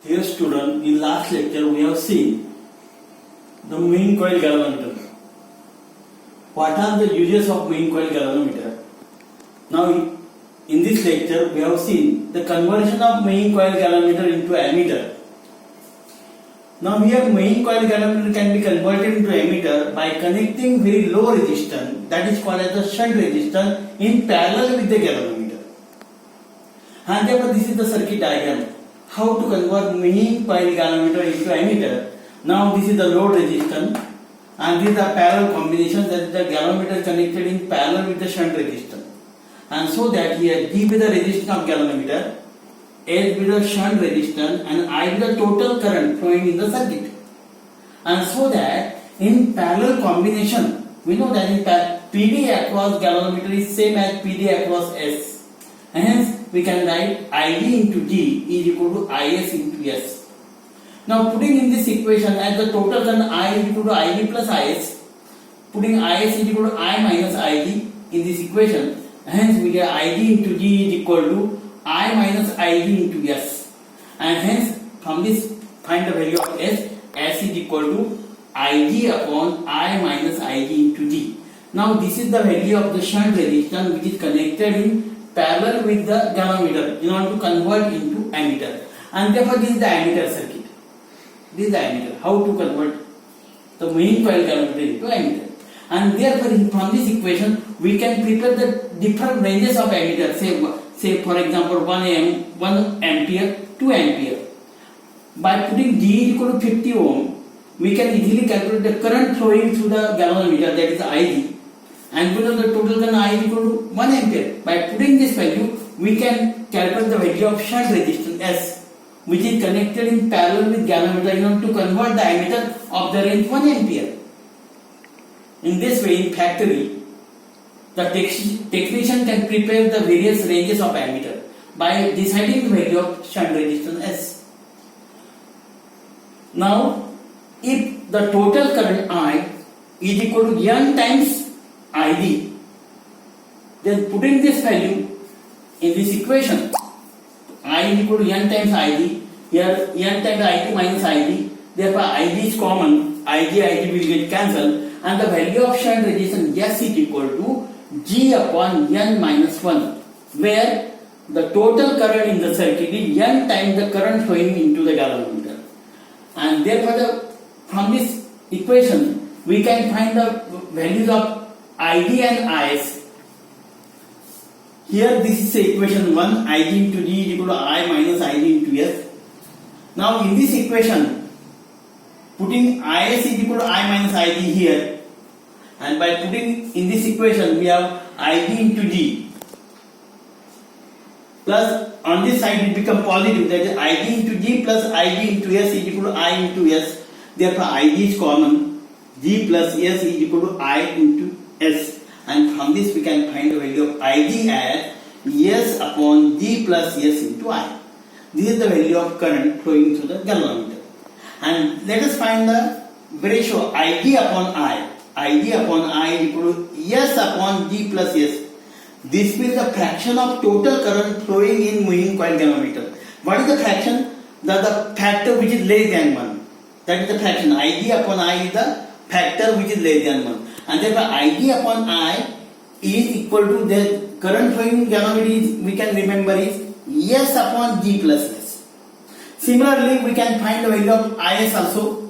Dear student, in last lecture we have seen the main coil galvanometer. What are the uses of main coil galvanometer? Now in this lecture we have seen the conversion of main coil galvanometer into ammeter. Now here main coil galvanometer can be converted into ammeter by connecting very low resistance, that is called as the shunt resistance, in parallel with the galvanometer. And therefore this is the circuit diagram. How to convert main coil galvanometer into ammeter. Now this is the load resistance and this is the parallel combination, that is the galvanometer connected in parallel with the shunt resistance. And so that here D be the resistance of galvanometer, H be the shunt resistance, and I be the total current flowing in the circuit. And so that in parallel combination, we know that in PD across galvanometer is same as PD across S. And hence we can write ID into G is equal to IS into S. Now putting in this equation as the total current I is equal to ID plus IS, putting IS is equal to I minus ID in this equation, hence we get ID into G is equal to I minus ID into S. And hence from this find the value of S. S is equal to IG upon I minus ID into G. Now this is the value of the shunt resistance which is connected in parallel with the galvanometer in order to convert into ammeter. And therefore this is the ammeter circuit. This is the ammeter. How to convert the main coil galvanometer into ammeter. And therefore from this equation we can prepare the different ranges of ammeter. Say for example 1 ampere, 2 ampere. By putting G is equal to 50 ohm, we can easily calculate the current flowing through the galvanometer, that is IG. And we know the total current I is equal to 1 ampere. By putting this value, we can calculate the value of shunt resistance S, which is connected in parallel with galvanometer in order to convert the ammeter of the range 1 ampere. In this way, in factory, the technician can prepare the various ranges of ammeter by deciding the value of shunt resistance S. Now, if the total current I is equal to N times ID, then putting this value in this equation, I is equal to N times ID, here N times ID minus ID, therefore ID is common, ID will get cancelled, and the value of shunt resistance S is equal to G upon N minus 1, where the total current in the circuit is N times the current flowing into the galvanometer. And therefore from this equation we can find the values of ID and IS. Here this is equation 1, ID into G is equal to I minus ID into S. Now in this equation, putting IS is equal to I minus ID here, and by putting in this equation we have ID into G plus on this side it become positive, that is ID into G plus ID into S is equal to I into S. Therefore ID is common, G plus S is equal to I into S, and from this we can find the value of ID as S upon G plus S into I. This is the value of current flowing through the galvanometer. And let us find the ratio ID upon I. ID upon I is equal to S upon G plus S. This will be the fraction of total current flowing in moving coil galvanometer. What is the fraction? The factor which is less than 1. That is the fraction. ID upon I is the factor which is less than 1. And therefore ID upon I is equal to the current flowing in galvanometer, we can remember is S upon G plus S. Similarly, we can find the value of IS also.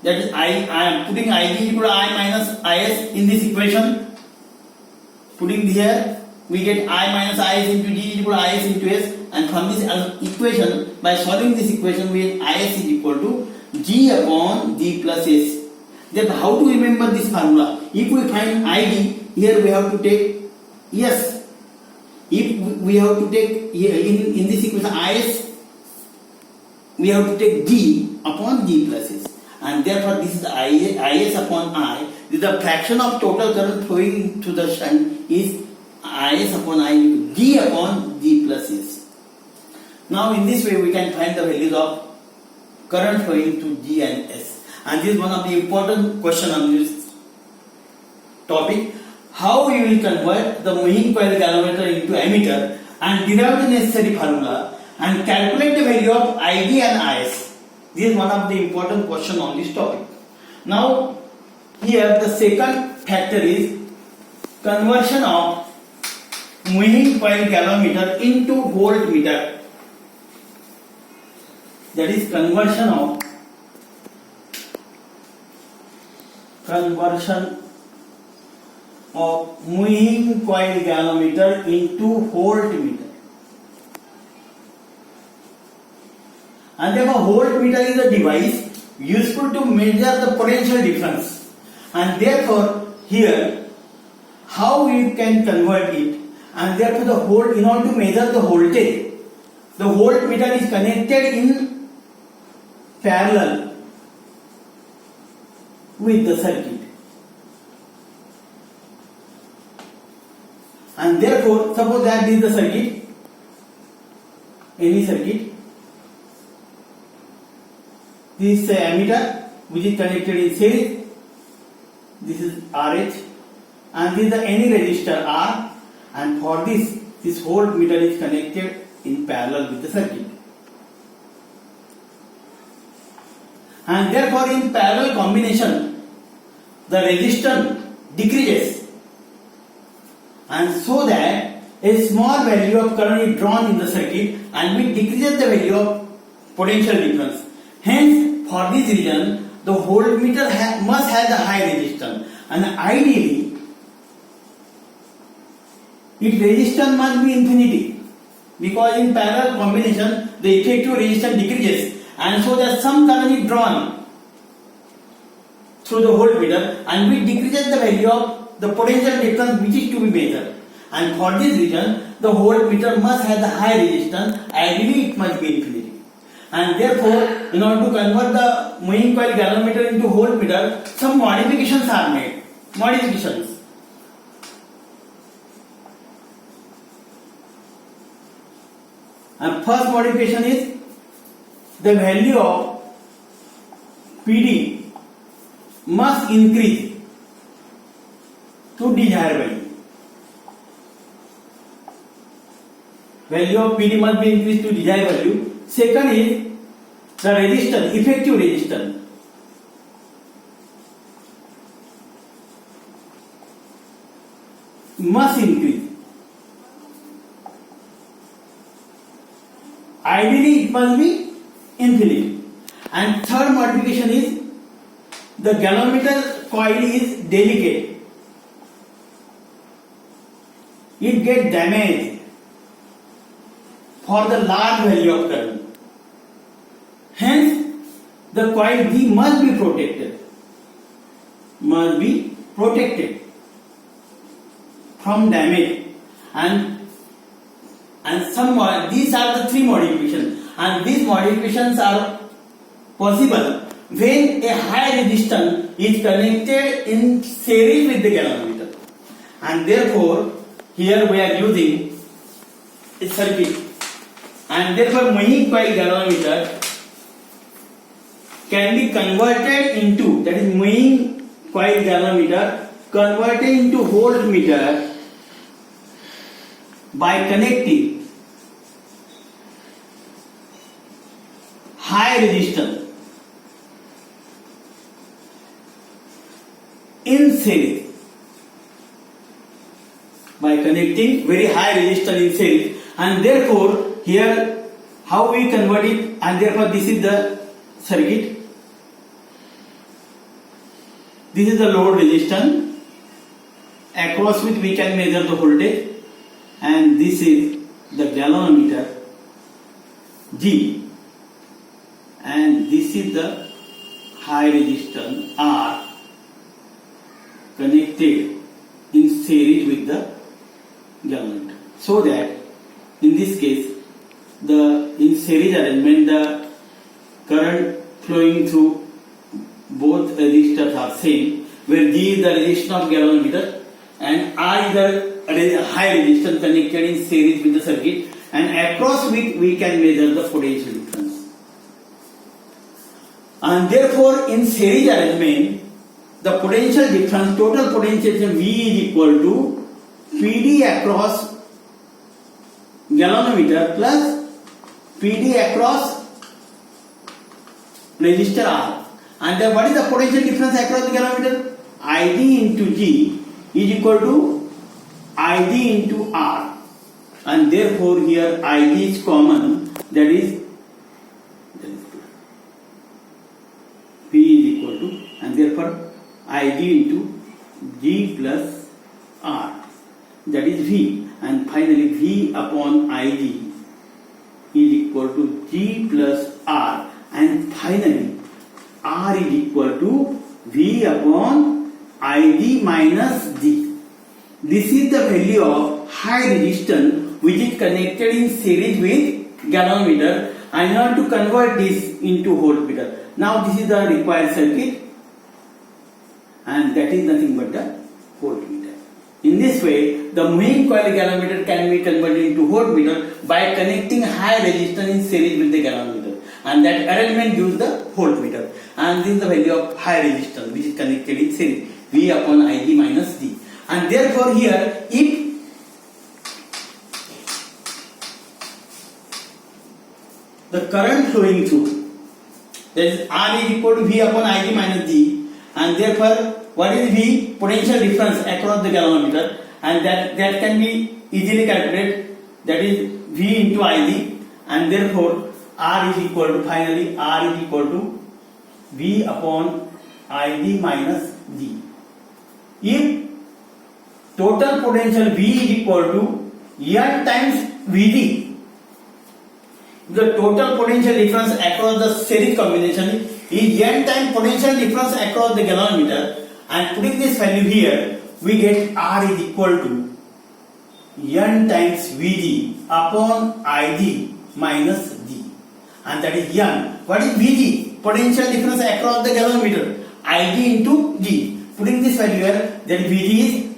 That is I am putting ID equal to I minus IS in this equation. Putting here, we get I minus IS into G equal to IS into S. And from this equation, by solving this equation, we get IS is equal to G upon G plus S. Then how to remember this formula? If we find ID, here we have to take S. If we have to take in this equation IS, we have to take G upon G plus S. And therefore this is the IS upon I. This is the fraction of total current flowing to the shunt is IS upon I, G upon G plus S. Now in this way we can find the values of current flowing to G and S. And this is one of the important question on this topic. How you will convert the main coil galvanometer into ammeter and derive the necessary formula and calculate the value of Ig and Is. This is one of the important question on this topic. Now here the second factor is conversion of moving coil galvanometer into voltmeter. That is conversion of moving coil galvanometer into voltmeter. And therefore voltmeter is a device useful to measure the potential difference. And therefore here how we can convert it, and therefore in order to measure the voltage, the voltmeter is connected in parallel with the circuit. And therefore suppose that this is the circuit, any circuit. This is the ammeter which is connected in series. This is RH, and this is the any resistor R, and for this voltmeter is connected in parallel with the circuit. And therefore in parallel combination the resistance decreases, and so that a small value of current is drawn in the circuit and which decreases the value of potential difference. Hence, for this reason, the voltmeter must have the high resistance, and ideally, its resistance must be infinity, because in parallel combination, the effective resistance decreases, and so that some current is drawn through the voltmeter, and which decreases the value of the potential difference which is to be measured. And for this reason, the voltmeter must have the high resistance, ideally it must be infinity. And therefore, in order to convert the moving coil galvanometer into voltmeter, some modifications are made. Modifications. And first modification is the value of PD must increase to desired value. Value of PD must be increased to desired value. Second is the resistance, effective resistance. Must increase. Ideally, it must be infinite. And third modification is the galvanometer coil is delicate. It gets damaged for the large value of current. Hence, the coil B must be protected. Must be protected from damage. And these are the three modifications. And these modifications are possible when a high resistance is connected in series with the galvanometer. And therefore, here we are using a circuit. And therefore, moving coil galvanometer can be converted into, that is moving coil galvanometer converted into voltmeter by connecting high resistance in series. By connecting very high resistance in series, and therefore here how we convert it, and therefore this is the circuit. This is the load resistance across which we can measure the voltage, and this is the galvanometer G, and this is the high resistance R connected in series with the galvanometer, so that in this case in series arrangement the current flowing through both resistors are same, where G is the resistance of galvanometer and R is the high resistance connected in series with the circuit, and across which we can measure the potential difference. And therefore in series arrangement the potential difference, total potential V is equal to PD across galvanometer plus PD across resistor R. And then what is the potential difference across the galvanometer? ID into G is equal to ID into R. And therefore here ID is common, that is P is equal to, and therefore ID into G plus R, that is V, and finally V upon ID is equal to G plus R, and finally R is equal to V upon ID minus G. This is the value of high resistance which is connected in series with galvanometer, and in order to convert this into voltmeter. Now this is the required circuit, and that is nothing but the voltmeter. In this way, the main coil galvanometer can be converted into voltmeter by connecting high resistance in series with the galvanometer, and that arrangement gives the voltmeter. And this is the value of high resistance which is connected in series, V upon ID minus D. And therefore here, if the current flowing through, that is R is equal to V upon ID minus D, and therefore what is V? Potential difference across the galvanometer, and that can be easily calculated, that is V into ID, and therefore R is equal to, finally R is equal to V upon ID minus D. If total potential V is equal to N times VD, the total potential difference across the series combination is N times potential difference across the galvanometer, and putting this value here, we get R is equal to N times VD upon ID minus D, and that is N. What is VD? Potential difference across the galvanometer, ID into G. Putting this value here, then VD is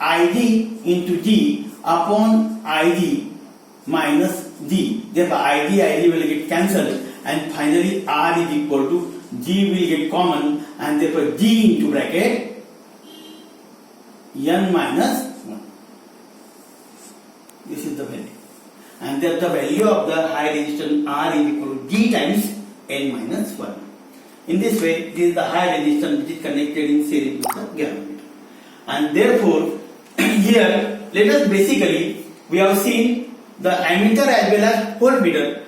ID into G upon ID minus D. Therefore ID will get cancelled, and finally R is equal to G will get common, and therefore G into bracket N minus 1. This is the value, and therefore the value of the high resistance R is equal to G times N minus 1. In this way, this is the high resistance which is connected in series with the galvanometer. And therefore here let us basically, we have seen the ammeter as well as voltmeter.